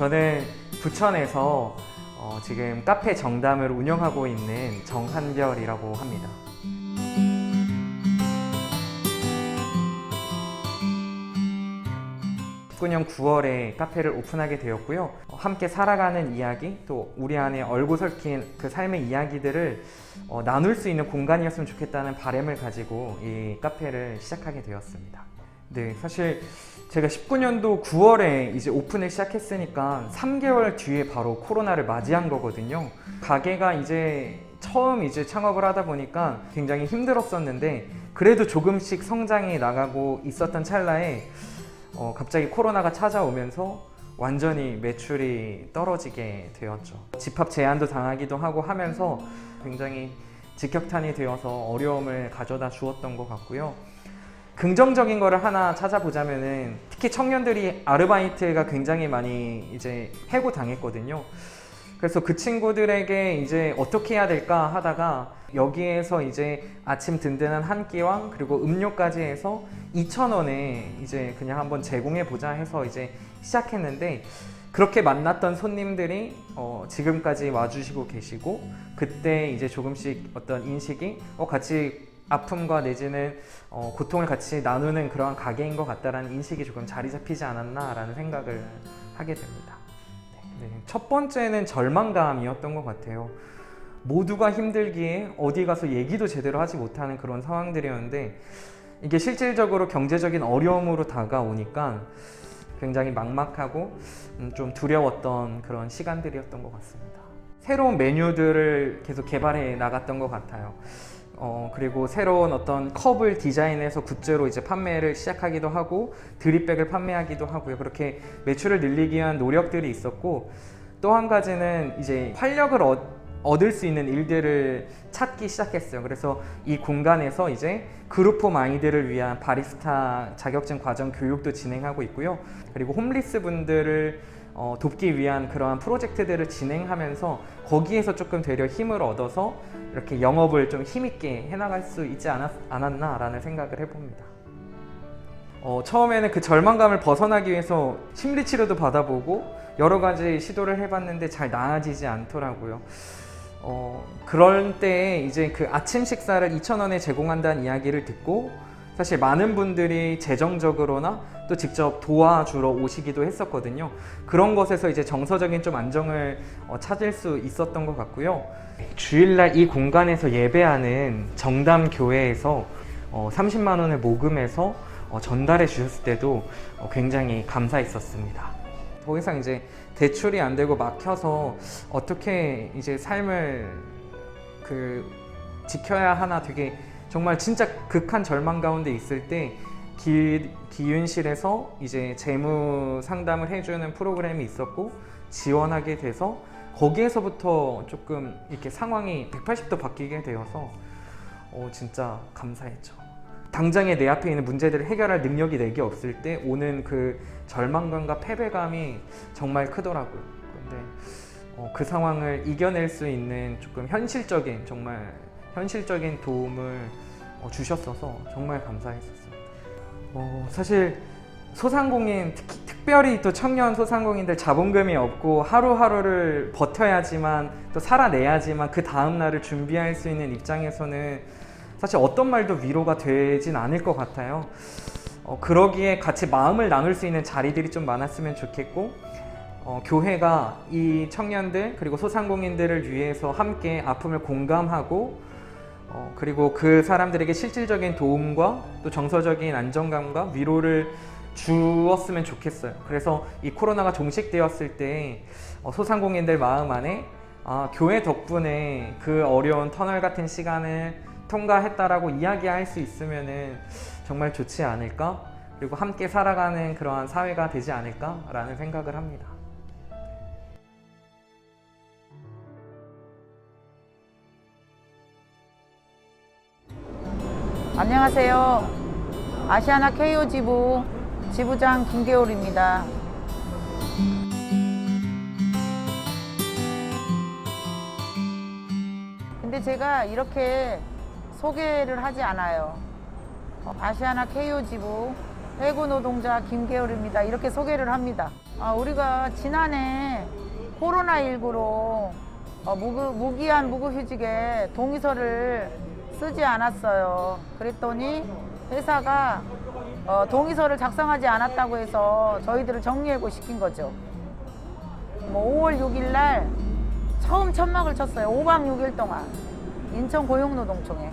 저는 부천에서 지금 카페 정담을 운영하고 있는 정한별이라고 합니다. 2019년 9월에 카페를 오픈하게 되었고요. 함께 살아가는 이야기, 또 우리 안에 얼굴 섞인 그 삶의 이야기들을 나눌 수 있는 공간이었으면 좋겠다는 바람을 가지고 이 카페를 시작하게 되었습니다. 네, 사실 제가 19년도 9월에 이제 오픈을 시작했으니까 3개월 뒤에 바로 코로나를 맞이한 거거든요. 가게가 이제 처음 창업을 하다 보니까 굉장히 힘들었었는데 그래도 조금씩 성장이 나가고 있었던 찰나에 갑자기 코로나가 찾아오면서 완전히 매출이 떨어지게 되었죠. 집합 제한도 당하기도 하고 하면서 굉장히 직격탄이 되어서 어려움을 가져다 주었던 것 같고요. 긍정적인 거를 하나 찾아보자면은 특히 청년들이 아르바이트가 굉장히 많이 이제 해고당했거든요. 그래서 그 친구들에게 이제 어떻게 해야 될까 하다가 여기에서 이제 아침 든든한 한 끼랑 그리고 음료까지 해서 2,000원에 이제 그냥 한번 제공해 보자 해서 이제 시작했는데 그렇게 만났던 손님들이 지금까지 와주시고 계시고 그때 이제 조금씩 어떤 인식이 같이 아픔과 내지는 고통을 같이 나누는 그러한 가게인 것 같다라는 인식이 조금 자리 잡히지 않았나라는 생각을 하게 됩니다. 네, 첫 번째는 절망감이었던 것 같아요. 모두가 힘들기에 어디 가서 얘기도 제대로 하지 못하는 그런 상황들이었는데 이게 실질적으로 경제적인 어려움으로 다가오니까 굉장히 막막하고 좀 두려웠던 그런 시간들이었던 것 같습니다. 새로운 메뉴들을 계속 개발해 나갔던 것 같아요. 그리고 새로운 어떤 컵을 디자인해서 굿즈로 이제 판매를 시작하기도 하고 드립백을 판매하기도 하고요. 그렇게 매출을 늘리기 위한 노력들이 있었고 또 한 가지는 이제 활력을 얻을 수 있는 일들을 찾기 시작했어요. 그래서 이 공간에서 이제 그룹홈 아이들을 위한 바리스타 자격증 과정 교육도 진행하고 있고요. 그리고 홈리스 분들을 돕기 위한 그러한 프로젝트들을 진행하면서 거기에서 조금 되려 힘을 얻어서 이렇게 영업을 좀 힘있게 해나갈 수 있지 않았나라는 생각을 해봅니다. 처음에는 그 절망감을 벗어나기 위해서 심리치료도 받아보고 여러 가지 시도를 해봤는데 잘 나아지지 않더라고요. 그럴 때 이제 그 아침 식사를 2,000원에 제공한다는 이야기를 듣고 사실 많은 분들이 재정적으로나 또 직접 도와주러 오시기도 했었거든요. 그런 것에서 이제 정서적인 좀 안정을 찾을 수 있었던 것 같고요. 주일날 이 공간에서 예배하는 정담교회에서 30만 원을 모금해서 전달해 주셨을 때도 굉장히 감사했었습니다. 더 이상 이제 대출이 안 되고 막혀서 어떻게 이제 삶을 지켜야 하나 되게 정말 진짜 극한 절망 가운데 있을 때 기윤실에서 이제 재무 상담을 해주는 프로그램이 있었고 지원하게 돼서 거기에서부터 조금 이렇게 상황이 180도 바뀌게 되어서 진짜 감사했죠. 당장에 내 앞에 있는 문제들을 해결할 능력이 내게 없을 때 오는 그 절망감과 패배감이 정말 크더라고요. 그런데 그 상황을 이겨낼 수 있는 조금 정말 현실적인 도움을 주셨어서 정말 감사했었습니다. 사실 소상공인, 특별히 또 청년 소상공인들 자본금이 없고 하루하루를 버텨야지만 또 살아내야지만 그 다음 날을 준비할 수 있는 입장에서는 사실 어떤 말도 위로가 되진 않을 것 같아요. 그러기에 같이 마음을 나눌 수 있는 자리들이 좀 많았으면 좋겠고 교회가 이 청년들 그리고 소상공인들을 위해서 함께 아픔을 공감하고 그리고 그 사람들에게 실질적인 도움과 또 정서적인 안정감과 위로를 주었으면 좋겠어요. 그래서 이 코로나가 종식되었을 때 소상공인들 마음 안에 교회 덕분에 그 어려운 터널 같은 시간을 통과했다라고 이야기할 수 있으면은 정말 좋지 않을까? 그리고 함께 살아가는 그러한 사회가 되지 않을까라는 생각을 합니다. 안녕하세요. 아시아나 KO 지부장 김계월입니다. 근데 제가 이렇게 소개를 하지 않아요. 아시아나 KO 지부 해고 노동자 김계월입니다. 이렇게 소개를 합니다. 우리가 지난해 코로나19로 무기한 무급휴직에 동의서를 쓰지 않았어요. 그랬더니 회사가 동의서를 작성하지 않았다고 해서 저희들을 정리해고 시킨 거죠. 5월 6일 날 처음 천막을 쳤어요. 5박 6일 동안 인천 고용노동청에.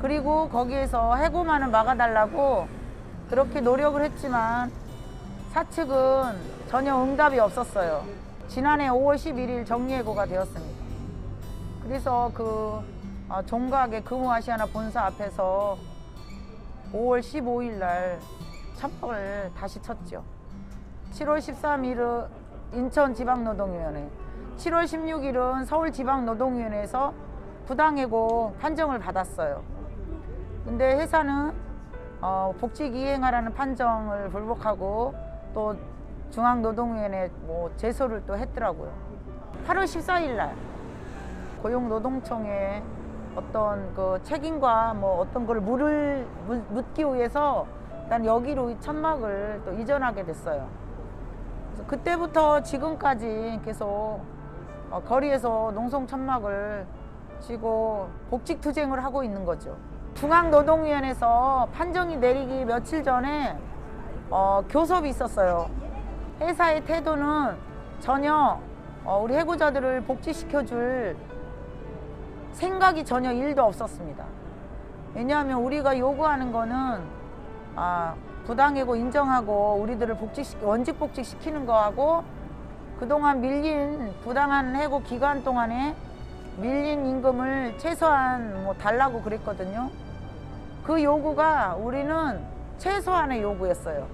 그리고 거기에서 해고만을 막아달라고 그렇게 노력을 했지만 사측은 전혀 응답이 없었어요. 지난해 5월 11일 정리해고가 되었습니다. 그래서 종각의 금호아시아나 본사 앞에서 5월 15일 날 천막을 다시 쳤죠. 7월 13일은 인천지방노동위원회, 7월 16일은 서울지방노동위원회에서 부당해고 판정을 받았어요. 근데 회사는 복직 이행하라는 판정을 불복하고 또 중앙노동위원회에 제소를 또 했더라고요. 8월 14일 날 고용노동청에 어떤 책임과 어떤 걸 묻기 위해서 일단 여기로 이 천막을 또 이전하게 됐어요. 그래서 그때부터 지금까지 계속 거리에서 농성 천막을 치고 복직 투쟁을 하고 있는 거죠. 중앙노동위원회에서 판정이 내리기 며칠 전에 교섭이 있었어요. 회사의 태도는 전혀 우리 해고자들을 복직시켜줄 생각이 전혀 1도 없었습니다. 왜냐하면 우리가 요구하는 거는 부당해고 인정하고 우리들을 원직 복직시키는 거하고 그동안 밀린 부당한 해고 기간 동안에 밀린 임금을 최소한 달라고 그랬거든요. 그 요구가 우리는 최소한의 요구였어요.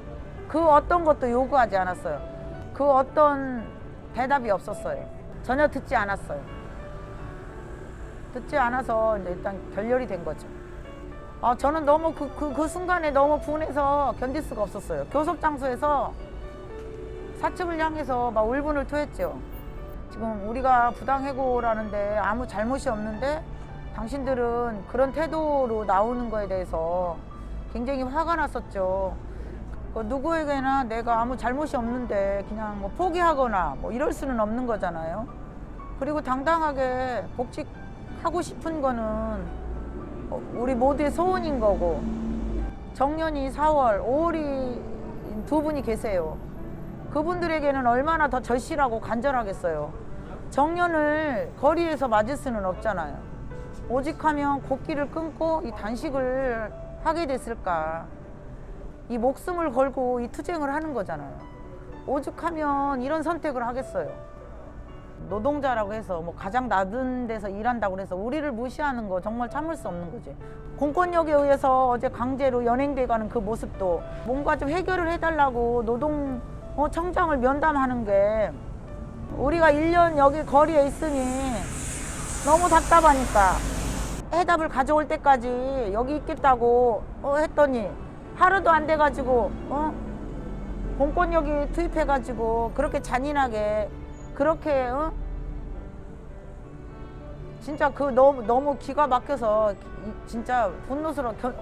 그 어떤 것도 요구하지 않았어요. 그 어떤 대답이 없었어요. 전혀 듣지 않았어요. 듣지 않아서 이제 일단 결렬이 된 거죠. 저는 너무 그 순간에 너무 분해서 견딜 수가 없었어요. 교섭 장소에서 사측을 향해서 막 울분을 토했죠. 지금 우리가 부당해고라는데 아무 잘못이 없는데 당신들은 그런 태도로 나오는 거에 대해서 굉장히 화가 났었죠. 누구에게나 내가 아무 잘못이 없는데 그냥 포기하거나 이럴 수는 없는 거잖아요. 그리고 당당하게 복직하고 싶은 거는 우리 모두의 소원인 거고, 정년이 4월, 5월이 두 분이 계세요. 그분들에게는 얼마나 더 절실하고 간절하겠어요. 정년을 거리에서 맞을 수는 없잖아요. 오직하면 곡기를 끊고 이 단식을 하게 됐을까. 이 목숨을 걸고 이 투쟁을 하는 거잖아요. 오죽하면 이런 선택을 하겠어요. 노동자라고 해서 가장 낮은 데서 일한다고 해서 우리를 무시하는 거 정말 참을 수 없는 거지. 공권력에 의해서 어제 강제로 연행돼 가는 그 모습도 뭔가 좀 해결을 해달라고 노동청장을 면담하는 게, 우리가 1년 여기 거리에 있으니 너무 답답하니까 해답을 가져올 때까지 여기 있겠다고 했더니 하루도 안 돼가지고 공권력이 투입해가지고 그렇게 잔인하게 그렇게 진짜 너무 기가 막혀서 진짜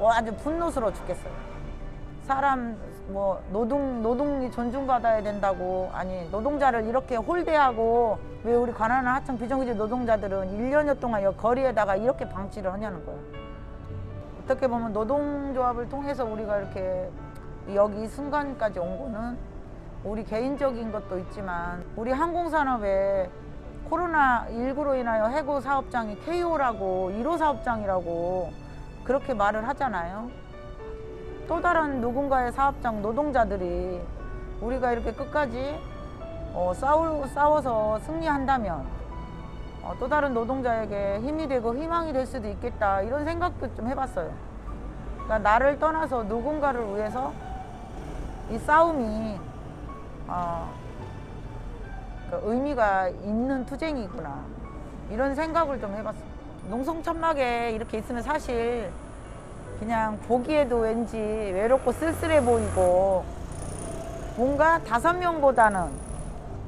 아주 분노스러워 죽겠어요. 사람 노동이 존중받아야 된다고, 아니 노동자를 이렇게 홀대하고 왜 우리 가난한 하청 비정규직 노동자들은 1년여 동안 여기 거리에다가 이렇게 방치를 하냐는 거예요. 어떻게 보면 노동조합을 통해서 우리가 이렇게 여기 순간까지 온 거는 우리 개인적인 것도 있지만 우리 항공산업에 코로나19로 인하여 해고 사업장이 KO라고 1호 사업장이라고 그렇게 말을 하잖아요. 또 다른 누군가의 사업장 노동자들이 우리가 이렇게 끝까지 싸워서 승리한다면 또 다른 노동자에게 힘이 되고 희망이 될 수도 있겠다, 이런 생각도 좀 해봤어요. 그러니까 나를 떠나서 누군가를 위해서 이 싸움이 의미가 있는 투쟁이구나, 이런 생각을 좀 해봤어요. 농성천막에 이렇게 있으면 사실 그냥 보기에도 왠지 외롭고 쓸쓸해 보이고 뭔가 5명보다는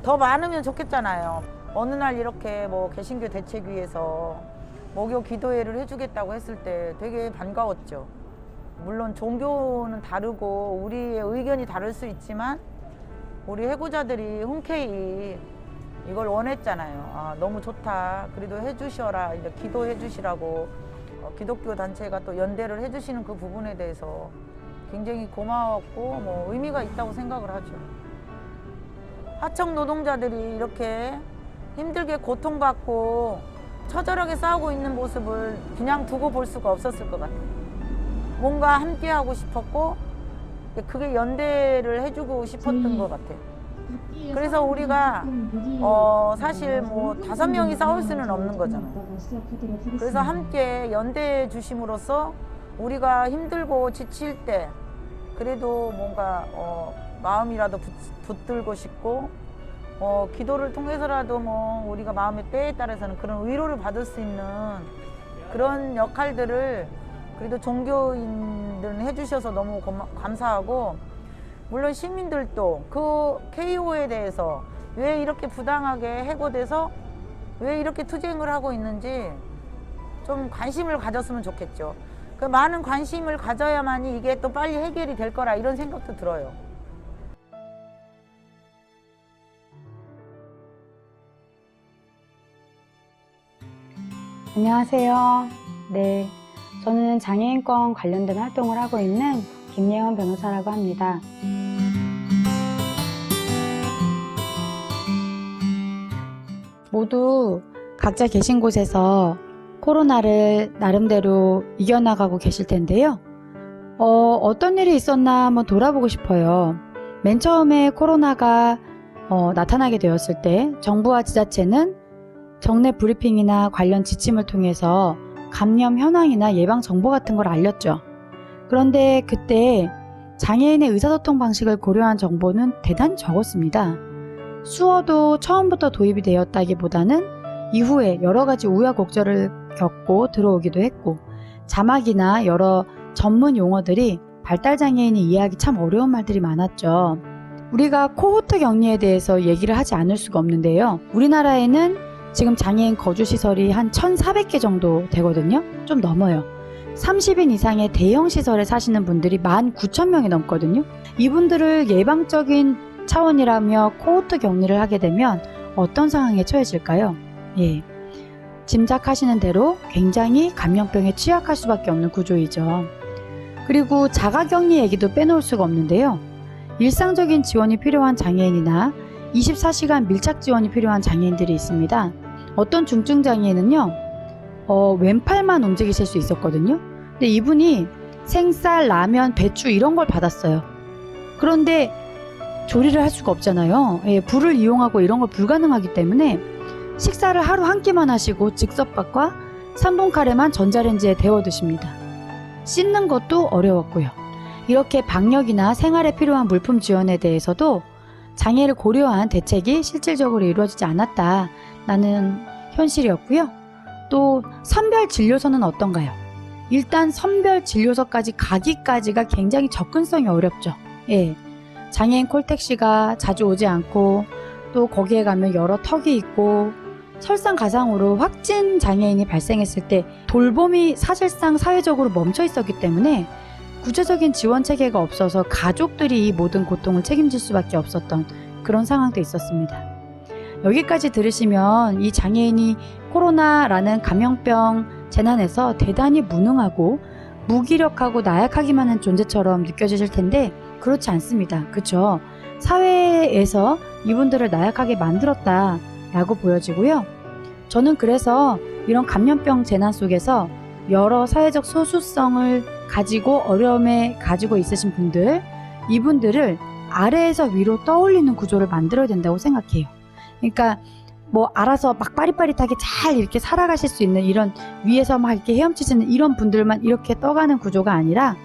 더 많으면 좋겠잖아요. 어느 날 이렇게 개신교 대책위에서 목요 기도회를 해주겠다고 했을 때 되게 반가웠죠. 물론 종교는 다르고 우리의 의견이 다를 수 있지만 우리 해고자들이 흔쾌히 이걸 원했잖아요. 아, 너무 좋다. 그래도 해주셔라. 이제 기도해 주시라고 기독교 단체가 또 연대를 해주시는 그 부분에 대해서 굉장히 고마웠고 뭐 의미가 있다고 생각을 하죠. 하청 노동자들이 이렇게 힘들게 고통받고 처절하게 싸우고 있는 모습을 그냥 두고 볼 수가 없었을 것 같아요. 뭔가 함께 하고 싶었고 그게 연대를 해주고 싶었던 것 같아요. 그래서 우리가 사실 뭐 5명이 싸울 수는 없는 거잖아요. 그래서 함께 연대해 주심으로써 우리가 힘들고 지칠 때 그래도 뭔가 마음이라도 붙들고 싶고 기도를 통해서라도 뭐 우리가 마음의 때에 따라서는 그런 위로를 받을 수 있는 그런 역할들을 그래도 종교인들은 해주셔서 너무 감사하고, 물론 시민들도 그 KO에 대해서 왜 이렇게 부당하게 해고돼서 왜 이렇게 투쟁을 하고 있는지 좀 관심을 가졌으면 좋겠죠. 그 많은 관심을 가져야만이 이게 또 빨리 해결이 될 거라 이런 생각도 들어요. 안녕하세요. 네, 저는 장애인권 관련된 활동을 하고 있는 김예원 변호사라고 합니다. 모두 각자 계신 곳에서 코로나를 나름대로 이겨나가고 계실 텐데요. 어떤 일이 있었나 한번 돌아보고 싶어요. 맨 처음에 코로나가 나타나게 되었을 때 정부와 지자체는 정례 브리핑이나 관련 지침을 통해서 감염 현황이나 예방 정보 같은 걸 알렸죠. 그런데 그때 장애인의 의사소통 방식을 고려한 정보는 대단히 적었습니다. 수어도 처음부터 도입이 되었다기보다는 이후에 여러 가지 우여곡절을 겪고 들어오기도 했고, 자막이나 여러 전문 용어들이 발달장애인이 이해하기 참 어려운 말들이 많았죠. 우리가 코호트 격리에 대해서 얘기를 하지 않을 수가 없는데요. 우리나라에는 지금 장애인 거주시설이 한 1,400개 정도 되거든요. 좀 넘어요. 30인 이상의 대형 시설에 사시는 분들이 19,000명이 넘거든요. 이분들을 예방적인 차원이라며 코호트 격리를 하게 되면 어떤 상황에 처해질까요? 예, 짐작하시는 대로 굉장히 감염병에 취약할 수밖에 없는 구조이죠. 그리고 자가격리 얘기도 빼놓을 수가 없는데요. 일상적인 지원이 필요한 장애인이나 24시간 밀착 지원이 필요한 장애인들이 있습니다. 어떤 중증 장애인은요, 왼팔만 움직이실 수 있었거든요. 근데 이분이 생쌀, 라면, 배추 이런 걸 받았어요. 그런데 조리를 할 수가 없잖아요. 예, 불을 이용하고 이런 걸 불가능하기 때문에 식사를 하루 한 끼만 하시고 즉석밥과 3분 카레만 전자레인지에 데워 드십니다. 씻는 것도 어려웠고요. 이렇게 방역이나 생활에 필요한 물품 지원에 대해서도 장애를 고려한 대책이 실질적으로 이루어지지 않았다라는 현실이었고요. 또 선별 진료소는 어떤가요? 일단 선별 진료소까지 가기까지가 굉장히 접근성이 어렵죠. 예, 장애인 콜택시가 자주 오지 않고, 또 거기에 가면 여러 턱이 있고, 설상가상으로 확진 장애인이 발생했을 때 돌봄이 사실상 사회적으로 멈춰 있었기 때문에 구체적인 지원 체계가 없어서 가족들이 이 모든 고통을 책임질 수밖에 없었던 그런 상황도 있었습니다. 여기까지 들으시면 이 장애인이 코로나라는 감염병 재난에서 대단히 무능하고 무기력하고 나약하기만 한 존재처럼 느껴지실 텐데 그렇지 않습니다. 그쵸? 사회에서 이분들을 나약하게 만들었다라고 보여지고요. 저는 그래서 이런 감염병 재난 속에서 여러 사회적 소수성을 가지고 어려움에 가지고 있으신 분들, 이분들을 아래에서 위로 떠올리는 구조를 만들어야 된다고 생각해요. 그러니까 뭐 알아서 막 빠릿빠릿하게 잘 이렇게 살아가실 수 있는 이런 위에서 막 이렇게 헤엄치시는 이런 분들만 이렇게 떠가는 구조가 아니라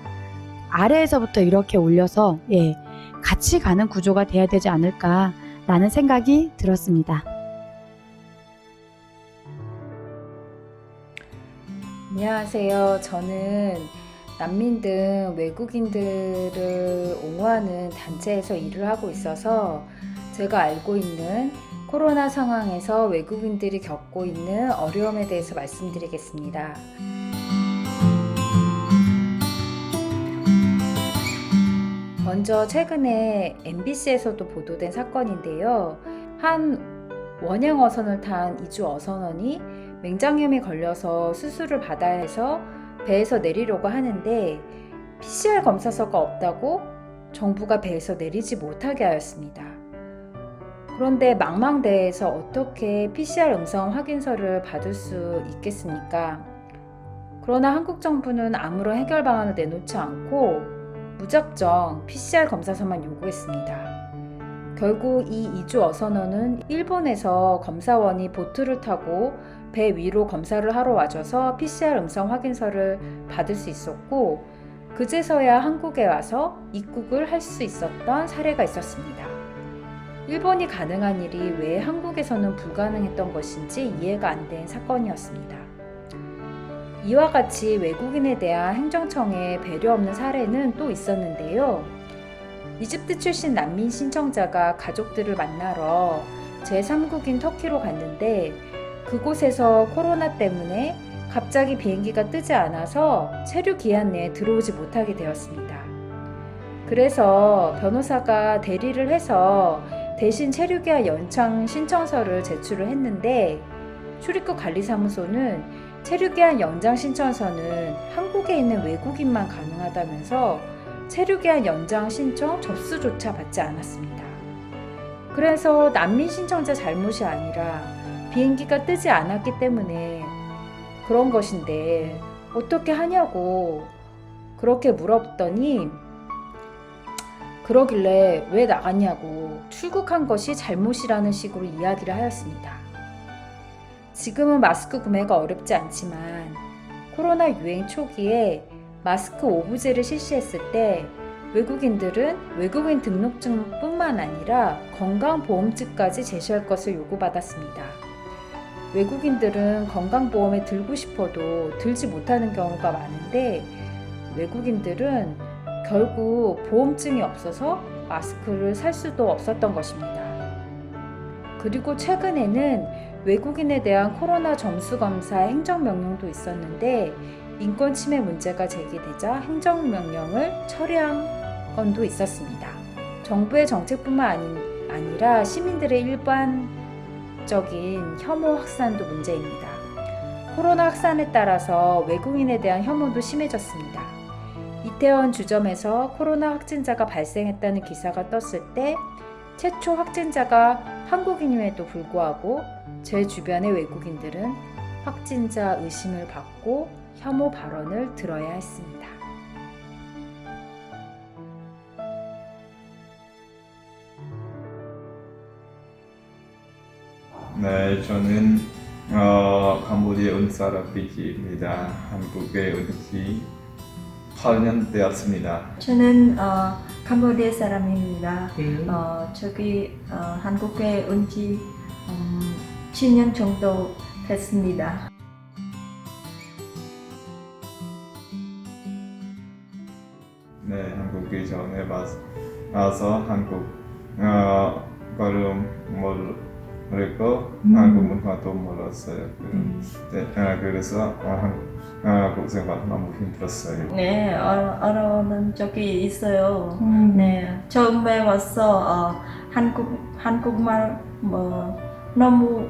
아래에서부터 이렇게 올려서 같이 가는 구조가 돼야 되지 않을까라는 생각이 들었습니다. 안녕하세요. 저는 난민 등 외국인들을 옹호하는 단체에서 일을 하고 있어서 제가 알고 있는 코로나 상황에서 외국인들이 겪고 있는 어려움에 대해서 말씀드리겠습니다. 먼저 최근에 MBC에서도 보도된 사건인데요. 한 원양 어선을 탄 이주 어선원이 맹장염에 걸려서 수술을 받아야 해서 배에서 내리려고 하는데 PCR 검사서가 없다고 정부가 배에서 내리지 못하게 하였습니다. 그런데 망망대해에서 어떻게 PCR 음성 확인서를 받을 수 있겠습니까? 그러나 한국 정부는 아무런 해결 방안을 내놓지 않고 무작정 PCR 검사서만 요구했습니다. 결국 이 이주 어선원은 일본에서 검사원이 보트를 타고 배 위로 검사를 하러 와줘서 PCR 음성 확인서를 받을 수 있었고, 그제서야 한국에 와서 입국을 할 수 있었던 사례가 있었습니다. 일본이 가능한 일이 왜 한국에서는 불가능했던 것인지 이해가 안 된 사건이었습니다. 이와 같이 외국인에 대한 행정청의 배려 없는 사례는 또 있었는데요. 이집트 출신 난민 신청자가 가족들을 만나러 제3국인 터키로 갔는데 그곳에서 코로나 때문에 갑자기 비행기가 뜨지 않아서 체류 기한 내에 들어오지 못하게 되었습니다. 그래서 변호사가 대리를 해서 대신 체류기한 연장 신청서를 제출을 했는데 출입국 관리사무소는 체류기한 연장 신청서는 한국에 있는 외국인만 가능하다면서 체류기한 연장 신청 접수조차 받지 않았습니다. 그래서 난민 신청자 잘못이 아니라 비행기가 뜨지 않았기 때문에 그런 것인데 어떻게 하냐고 그렇게 물었더니 그러길래 왜 나갔냐고 출국한 것이 잘못이라는 식으로 이야기를 하였습니다. 지금은 마스크 구매가 어렵지 않지만 코로나 유행 초기에 마스크 오부제를 실시했을 때 외국인들은 외국인 등록증뿐만 아니라 건강보험증까지 제시할 것을 요구받았습니다. 외국인들은 건강보험에 들고 싶어도 들지 못하는 경우가 많은데 외국인들은 결국 보험증이 없어서 마스크를 살 수도 없었던 것입니다. 그리고 최근에는 외국인에 대한 코로나 점수검사 행정명령도 있었는데 인권 침해 문제가 제기되자 행정명령을 철회한 건도 있었습니다. 정부의 정책뿐만 아니라 시민들의 일반적인 혐오 확산도 문제입니다. 코로나 확산에 따라서 외국인에 대한 혐오도 심해졌습니다. 이태원 주점에서 코로나 확진자가 발생했다는 기사가 떴을 때 최초 확진자가 한국인임에도 불구하고 제 주변의 외국인들은 확진자 의심을 받고 혐오 발언을 들어야 했습니다. 네, 저는 캄보디아 온 사람 비지입니다. 한국에 온 지 8년 되었습니다. 저는 캄보디아 사람입니다. 네. 저기 한국에 온 지 7년 정도 됐습니다. 네, 한국에 전에 와서 한국 거를 모르고 한국 문화도 몰랐어요. 그래서 한국 생활 너무 힘들었어요. 네, 어려운 적이 있어요. 네, 처음에 와서 한국말 너무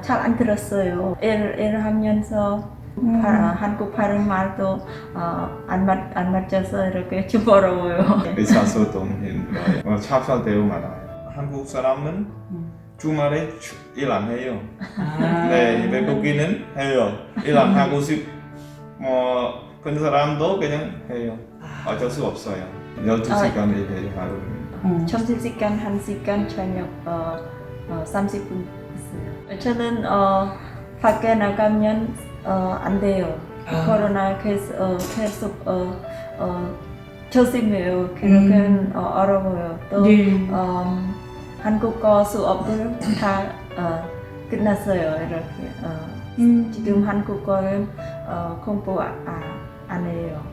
잘 안 들었어요. 일하면서 한국 발음말도 안 맞아서 이렇게 좀 어려워요. 의사소 너무 힘들어요. 찹쌀대우 많아요. 한국 사람은 주말에 일 안 해요. 네, 외국인은 해요. 일 안 하고 그 사람도 그냥 해요. 어쩔 수 없어요. 12시간 일해요, 하루는. 점심시간 1시간, 저녁 30분 있어요. 저는 밖에 나가면 안 돼요. 코로나 계속 조심해요. 그러면 어려워요. 또 한국어 수업을 다 끝났어요. 이렇게 지금 한국어를 공부 안 해요.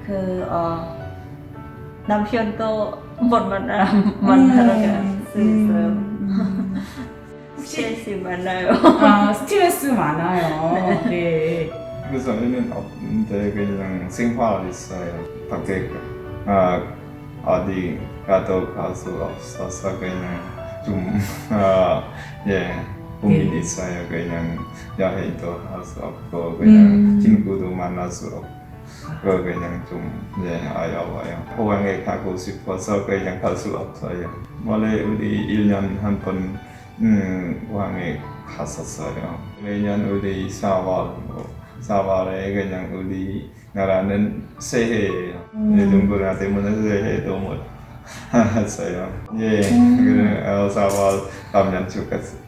네. 남편도 못 만나러 갈 수 있어요. 스트레스 많아요. 스트레스 많아요. 네. 그래서 저희는 없는데 그냥 생활 있어요. 밖에 어디 가도 갈 수 없어서 그냥 좀 예, 고민이 있어요. 그냥 여행도 할 수 없고 그냥 친구도 만날 수 없고 그냥 좀 어려워요. 포항에 가고 싶어서 그냥 갈 수 없어요. 원래 우리 1년 한 번 포항에 갔었어요. 매년 우리 4월에 그냥 우리 나라는 새해예요. 누구나 때문에 새해도 못 했어요. 예, 그래 4월 가면 좋겠어요.